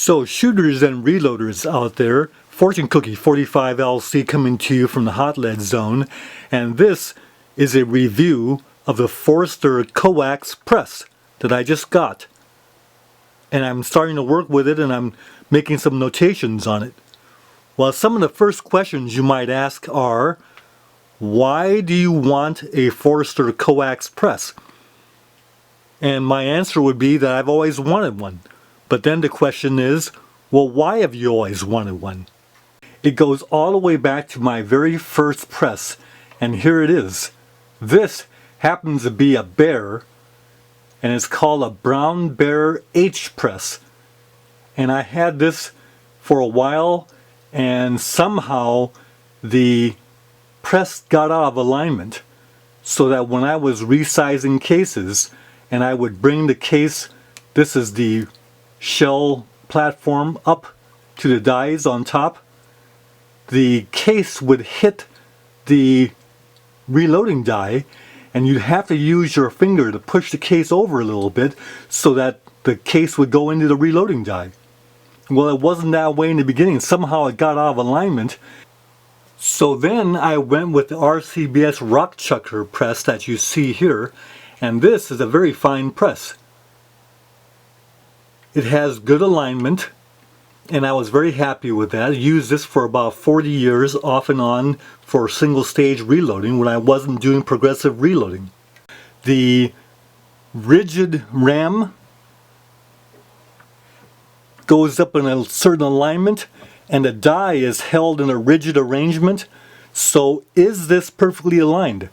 So shooters and reloaders out there, Fortune Cookie 45LC coming to you from the hot lead zone, and this is a review of the Forster Co-Ax Press that I just got. And I'm starting to work with it and I'm making some notations on it. Well, some of the first questions you might ask are, why do you want a Forster Co-Ax Press? And my answer would be that I've always wanted one. But then the question is, well, why have you always wanted one? It goes all the way back to my very first press, and here it is. This happens to be a Bear, and it's called a Brown Bear H press. And I had this for a while, and somehow the press got out of alignment, so that when I was resizing cases, and I would bring the case, this is the shell platform, up to the dies on top, the case would hit the reloading die, and you'd have to use your finger to push the case over a little bit so that the case would go into the reloading die. Well, it wasn't that way in the beginning. Somehow it got out of alignment. So then I went with the RCBS Rock Chucker press that you see here, and this is a very fine press. It has good alignment, and I was very happy with that. I used this for about 40 years off and on for single stage reloading when I wasn't doing progressive reloading. The rigid ram goes up in a certain alignment, and the die is held in a rigid arrangement. So is this perfectly aligned?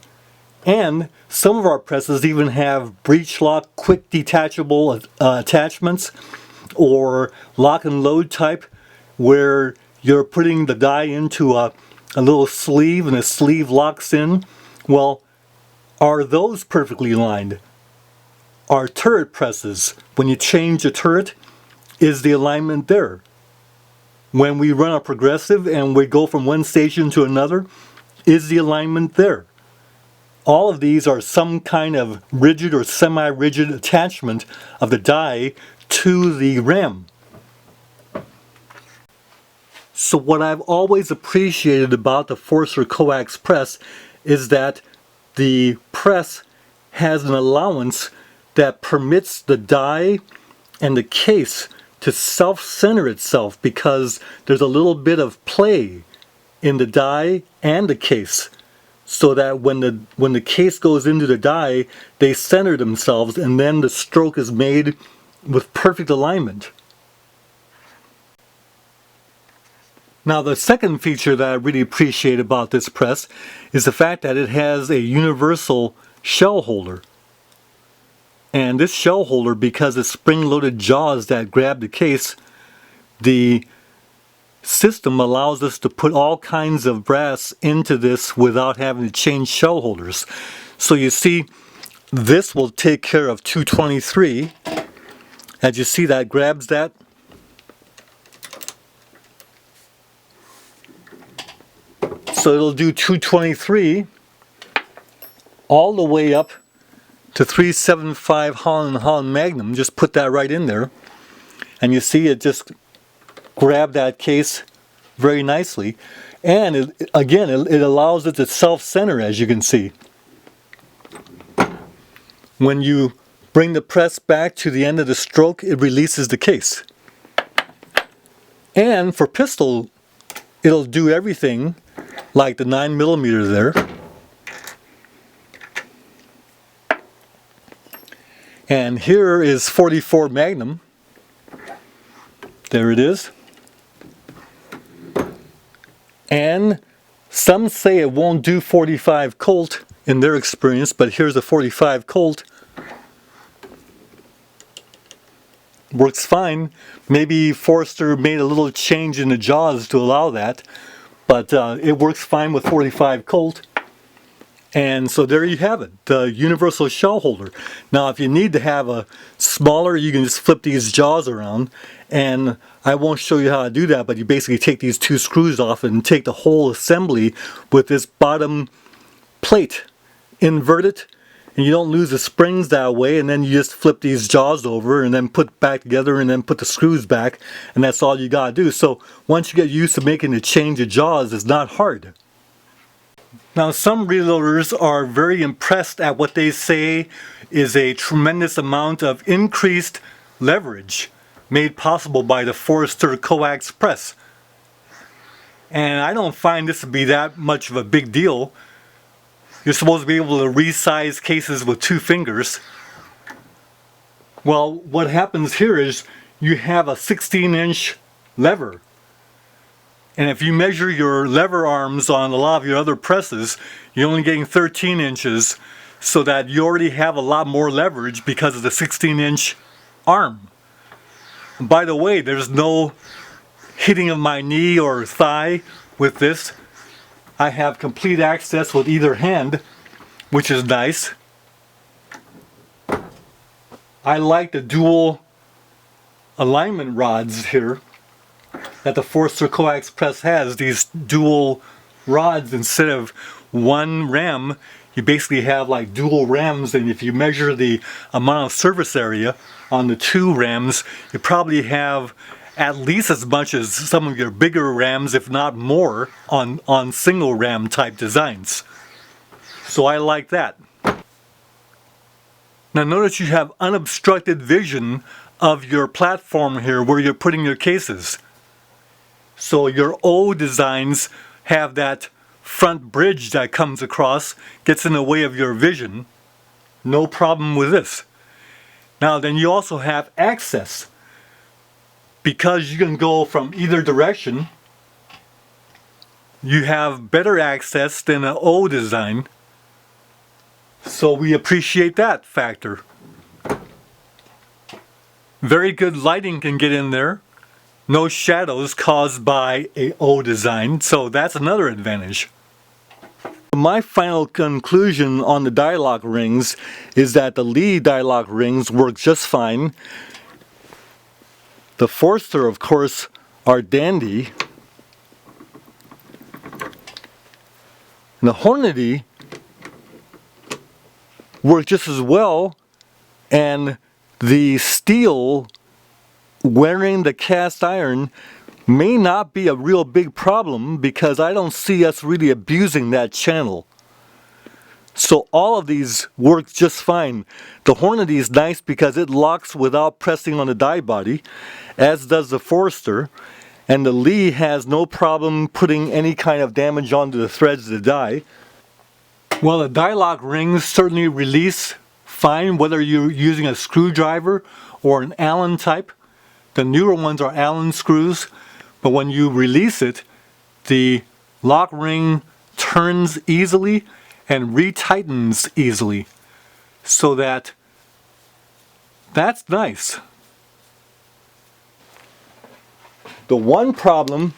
And some of our presses even have breech lock quick detachable attachments, or lock and load type, where you're putting the die into a little sleeve and the sleeve locks in. Well, are those perfectly aligned? Our turret presses, when you change a turret, is the alignment there? When we run a progressive and we go from one station to another, is the alignment there? All of these are some kind of rigid or semi-rigid attachment of the die to the ram. So what I've always appreciated about the Forster Co-Ax Press is that the press has an allowance that permits the die and the case to self-center itself, because there's a little bit of play in the die and the case, so that when the case goes into the die, they center themselves, and then the stroke is made with perfect alignment. Now, the second feature that I really appreciate about this press is the fact that it has a universal shell holder. And this shell holder, because it's spring-loaded jaws that grab the case, the system allows us to put all kinds of brass into this without having to change shell holders. So you see, this will take care of 223. As you see, that grabs that. So it'll do 223 all the way up to 375 Holland Magnum. Just put that right in there. And you see it just grab that case very nicely, and it allows it to self-center, as you can see. When you bring the press back to the end of the stroke, it releases the case. And for pistol, it'll do everything like the 9mm there. And here is 44 Magnum. There it is. And some say it won't do 45 Colt in their experience, but here's a 45 Colt. Works fine. Maybe Forster made a little change in the jaws to allow that, but it works fine with 45 Colt. And so there you have it, the universal shell holder. Now if you need to have a smaller, you can just flip these jaws around, and I won't show you how to do that, but you basically take these two screws off and take the whole assembly with this bottom plate, invert it, and you don't lose the springs that way, and then you just flip these jaws over and then put back together and then put the screws back, and that's all you gotta do. So once you get used to making the change of jaws, it's not hard. Now some reloaders are very impressed at what they say is a tremendous amount of increased leverage made possible by the Forster Co-Ax Press. And I don't find this to be that much of a big deal. You're supposed to be able to resize cases with 2 fingers. Well, what happens here is you have a 16-inch lever. And if you measure your lever arms on a lot of your other presses, you're only getting 13 inches, so that you already have a lot more leverage because of the 16-inch arm. And by the way, there's no hitting of my knee or thigh with this. I have complete access with either hand, which is nice. I like the dual alignment rods here that the Forster Co-Ax Press has. These dual rods, instead of one ram, you basically have like dual rams, and if you measure the amount of surface area on the 2 rams, you probably have at least as much as some of your bigger rams, if not more, on single ram type designs. So I like that. Now notice you have unobstructed vision of your platform here where you're putting your cases. So your O designs have that front bridge that comes across, gets in the way of your vision. No problem with this. Now then you also have access. Because you can go from either direction, you have better access than an O design. So we appreciate that factor. Very good lighting can get in there. No shadows caused by a O design, so that's another advantage. My final conclusion on the die lock rings is that the Lee die lock rings work just fine. The Forster, of course, are dandy. And the Hornady work just as well, and the steel wearing the cast iron may not be a real big problem because I don't see us really abusing that channel. So all of these work just fine. The Hornady is nice because it locks without pressing on the die body, as does the Forster, and the Lee has no problem putting any kind of damage onto the threads of the die. Well, the die lock rings certainly release fine whether you're using a screwdriver or an Allen type. The newer ones are Allen screws, but when you release it, the lock ring turns easily and retightens easily, so that's nice. The one problem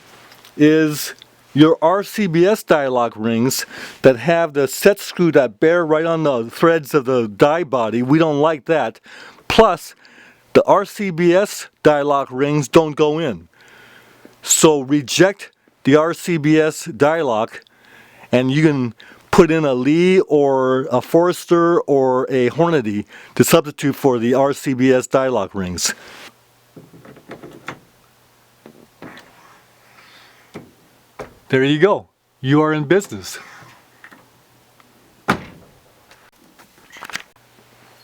is your RCBS die lock rings that have the set screw that bear right on the threads of the die body. We don't like that. Plus, the RCBS die lock rings don't go in. So reject the RCBS die lock, and you can put in a Lee or a Forster or a Hornady to substitute for the RCBS die lock rings. There you go. You are in business.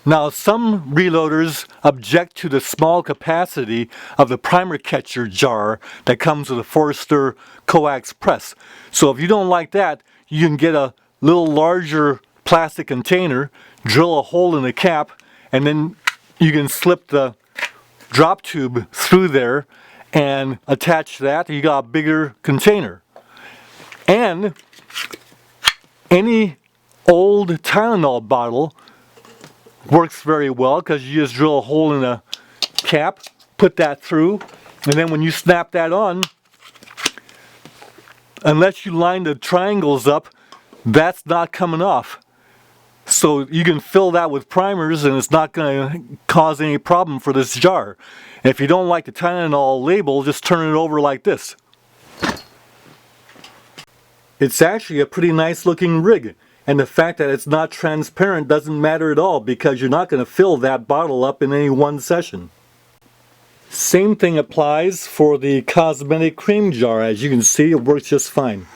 Now, some reloaders object to the small capacity of the primer catcher jar that comes with a Forster Co-Ax Press. So if you don't like that, you can get a little larger plastic container, drill a hole in the cap, and then you can slip the drop tube through there and attach that. You got a bigger container. And any old Tylenol bottle works very well because you just drill a hole in the cap, put that through, and then when you snap that on, unless you line the triangles up, that's not coming off. So you can fill that with primers and it's not going to cause any problem for this jar. And if you don't like the Tylenol label, just turn it over like this. It's actually a pretty nice looking rig. And the fact that it's not transparent doesn't matter at all because you're not going to fill that bottle up in any one session. Same thing applies for the cosmetic cream jar. As you can see, it works just fine.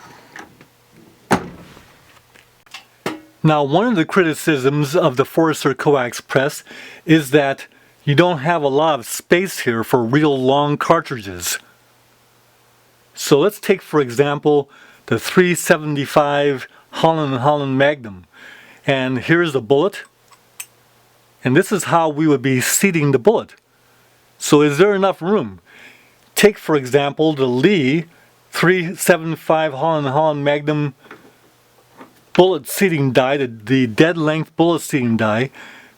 Now, one of the criticisms of the Forster Co-Ax Press is that you don't have a lot of space here for real long cartridges. So let's take, for example, the 375 Holland Magnum. And here's the bullet. And this is how we would be seating the bullet. So is there enough room? Take, for example, the Lee 375 Holland Magnum bullet seating die, the dead length bullet seating die.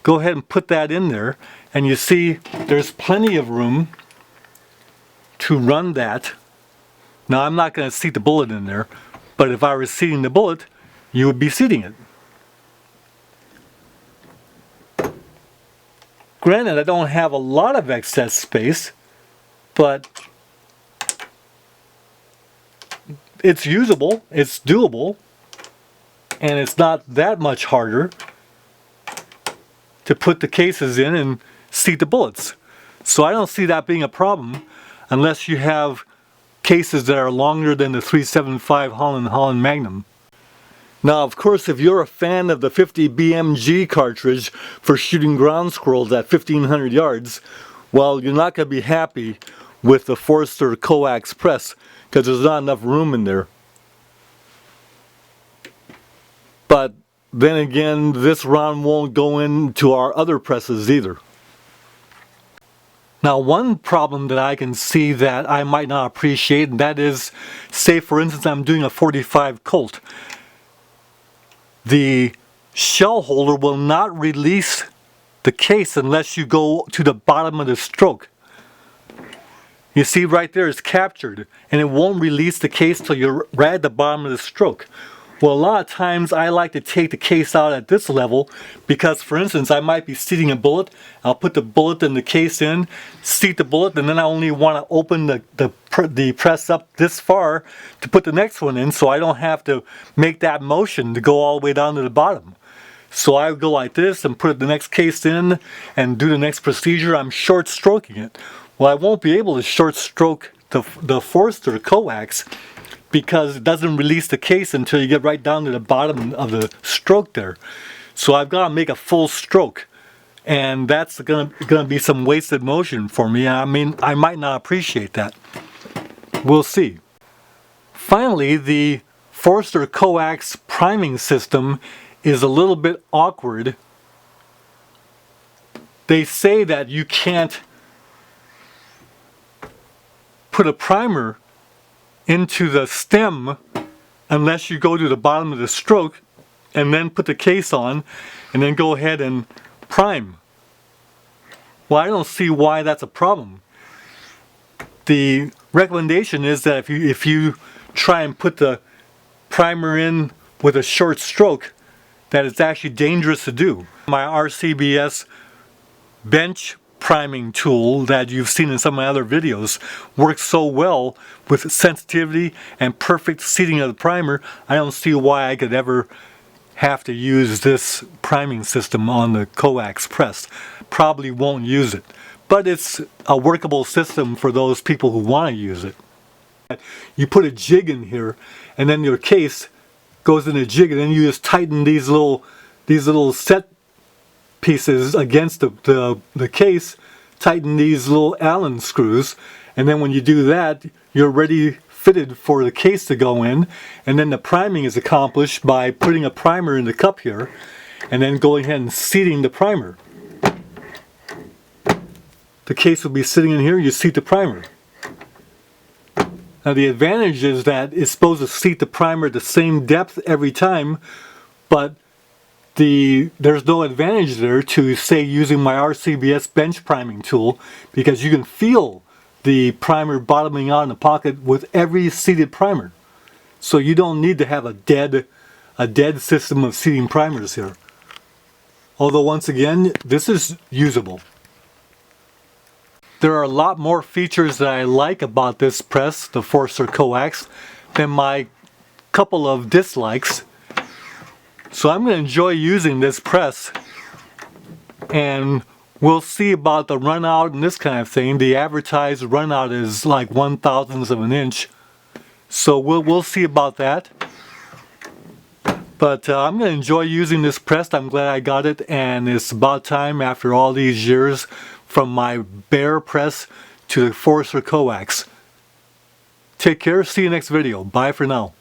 Go ahead and put that in there, and you see there's plenty of room to run that. Now, I'm not going to seat the bullet in there, but if I were seating the bullet, you would be seating it. Granted, I don't have a lot of excess space, but it's usable, it's doable, and it's not that much harder to put the cases in and seat the bullets. So I don't see that being a problem unless you have cases that are longer than the 375 Holland Magnum. Now, of course, if you're a fan of the 50 BMG cartridge for shooting ground squirrels at 1500 yards, well, you're not going to be happy with the Forster Co-Ax Press because there's not enough room in there. But then again, this round won't go into our other presses either. Now, one problem that I can see that I might not appreciate, and that is, say for instance, I'm doing a 45 Colt. The shell holder will not release the case unless you go to the bottom of the stroke. You see right there it's captured, and it won't release the case till you're right at the bottom of the stroke. Well, a lot of times I like to take the case out at this level because, for instance, I might be seating a bullet. I'll put the bullet and the case in, seat the bullet, and then I only want to open the press up this far to put the next one in so I don't have to make that motion to go all the way down to the bottom. So I go like this and put the next case in and do the next procedure. I'm short stroking it. Well, I won't be able to short stroke the Forster Co-Ax because it doesn't release the case until you get right down to the bottom of the stroke there. So I've got to make a full stroke, and that's gonna be some wasted motion for me. I mean, I might not appreciate that. We'll see. Finally, the Forster Co-Ax priming system is a little bit awkward. They say that you can't put a primer into the stem unless you go to the bottom of the stroke and then put the case on and then go ahead and prime. Well, I don't see why that's a problem. The recommendation is that if you try and put the primer in with a short stroke, that it's actually dangerous to do. My RCBS bench priming tool that you've seen in some of my other videos works so well with sensitivity and perfect seating of the primer. I don't see why I could ever have to use this priming system on the Co-Ax Press. Probably won't use it, but it's a workable system for those people who want to use it. You put a jig in here and then your case goes in a jig, and then you just tighten these little set pieces against the case, tighten these little Allen screws, and then when you do that, you're ready fitted for the case to go in, and then the priming is accomplished by putting a primer in the cup here and then going ahead and seating the primer. The case will be sitting in here, you seat the primer. Now the advantage is that it's supposed to seat the primer at the same depth every time, but there's no advantage there to, say, using my RCBS bench priming tool, because you can feel the primer bottoming out in the pocket with every seated primer. So you don't need to have a dead system of seating primers here. Although once again, this is usable. There are a lot more features that I like about this press, the Forster Co-Ax, than my couple of dislikes. So I'm going to enjoy using this press, and we'll see about the run out and this kind of thing. The advertised run out is like 1/1000th of an inch. So we'll see about that. But I'm going to enjoy using this press. I'm glad I got it, and it's about time after all these years from my bare press to the Forster Co-Ax. Take care. See you next video. Bye for now.